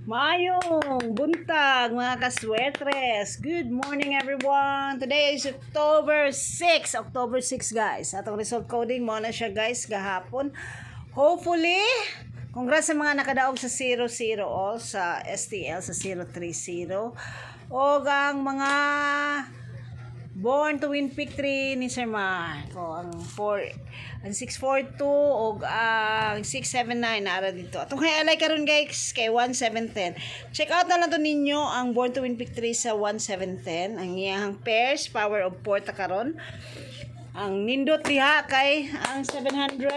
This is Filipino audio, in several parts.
Mayong buntag mga kaswertres. Good morning everyone. Today is October 6 guys. Atong result coding mo na siya guys gahapon. Hopefully, congrats sa mga nakadaog sa 00 all sa STL sa 030. O ang mga born to win pick 3 ni Sir Mark. O ang 642 o ang 679 naara dito. Atong highlight karon guys kay 1710. Check out na lang to ninyo ang born to win pick 3 sa 1710. Ang iyang pairs power of 4 ta karon. Ang nindot diha kay ang 700.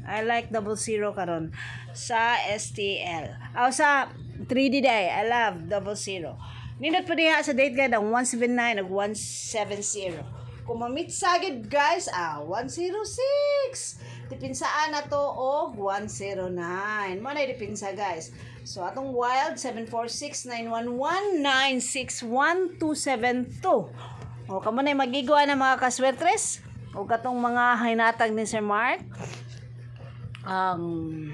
I like 00 karon sa STL. Sa 3D day, I love 00. Nindot pa diha sa date guide ang 179 ug 170. Kung mamit sagid guys, 106. Dipinsaan na to og 109. Mo na dipinsa guys. So atong wild 746-911-961-272. O kamo na magigwa na mga kaswertres. O katong mga hinatag ni Sir Mark. Ang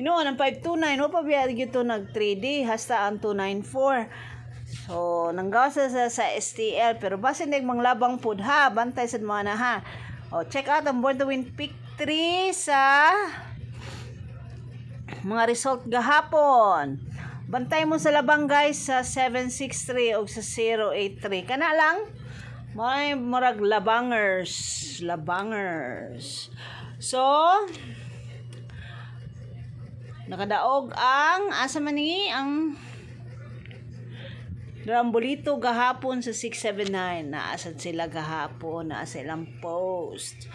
529 o pa biya gito nag 3D hasta ang 294. So nanggawas sa STL pero base nag manglabang pud ha, bantay sad mo na ha. O check out ang born to win pick 3 sa mga result gahapon. Bantay mo sa labang guys sa 763 o sa 083. Kana lang may murag labangers. So nakadaog ang asa man ni ang Rambolito gahapon sa 679. Naasad sila gahapon, naasa ilang post.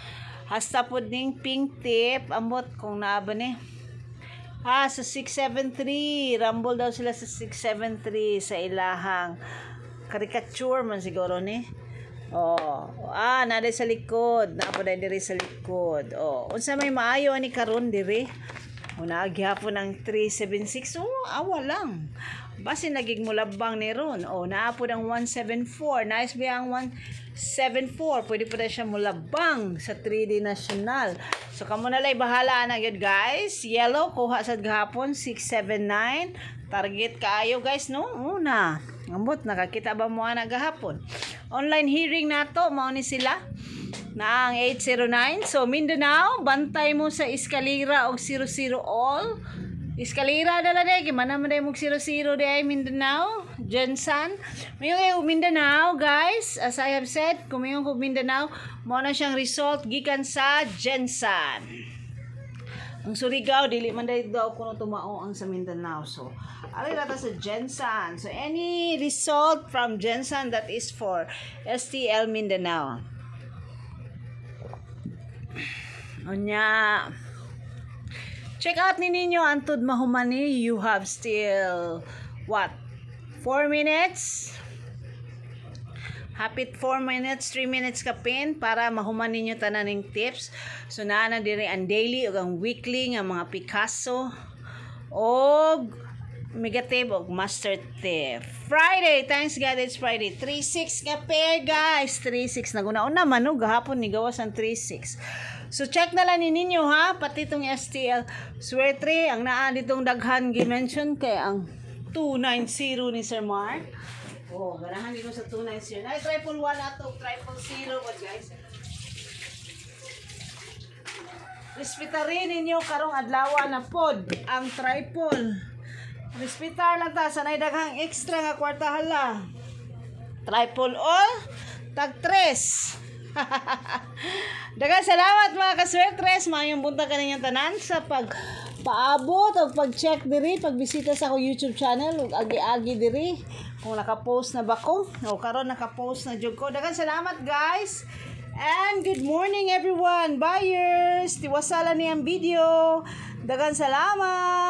Hasta po ding pink tip, ambot kung naaba ni. Sa 673, rumble daw sila sa 673 sa ilahang caricature man siguro ni. Nade sa likod, napaday diri sa likod. Unsa may maayo ni karon diri? Una gihapon ang 376. Awa lang. Base naging mulabang ni ron. Naapod ang 174. Nice ba ang 174? Pwede pa na siya mulabang sa 3D National. So kamo na lay bahala na gyud guys. Yellow kuha sad gahapon 679. Target kaayo guys no. Una. Ambot nakakita ba mo ana gahapon? Online hearing nato mao ni sila na ang 809. So Mindanao, bantay mo sa Escalera og 00 all. Escalera dala day gimana man day mo 00 day Mindanao, Jensan. Mayong Mindanao guys, as I have said, kumayong ko Mindanao, mo na siyang result gikan sa Jensan. Ang Surigao dili man day daw kuno tumao ang sa Mindanao. So ali rata sa Jensan. So any result from Jensan that is for STL Mindanao. Onya. Check out ninyo antud mahumani. You have still 4 minutes. Hapit 4 minutes, 3 minutes ka pin para mahuman ninyo tananing tips. So naana diri ang daily ug ang weekly nga mga Picasso og Megatip og Master Tip. Friday, thanks God it's Friday. 3-6 nga pair guys. 3-6 naguna-una man gahapon ni gawas ang 3-6. So check na lang ninyo ha, pati itong STL Sweatre, ang naa ditong daghan gi-mention kay ang 290 ni Sir Mark. Ganahan dito sa 290. Ay, 111 ato, 000 guys. Respetarin ninyo karong adlaw na pod ang triple. Respetar lang ta, sanay daghang extra nga kwarta hala. Triple all, tag 3. Daghang salamat mga kaswertres, mayong buntag kaninyong tanan sa pagpaabot o pag-check diri, pagbisita sa ako YouTube channel ug agi-agi diri kung naka-post na ba ko o karon naka-post na jud ko. Daghang salamat guys and good morning everyone buyers, tiwasala niyang video. Daghang salamat.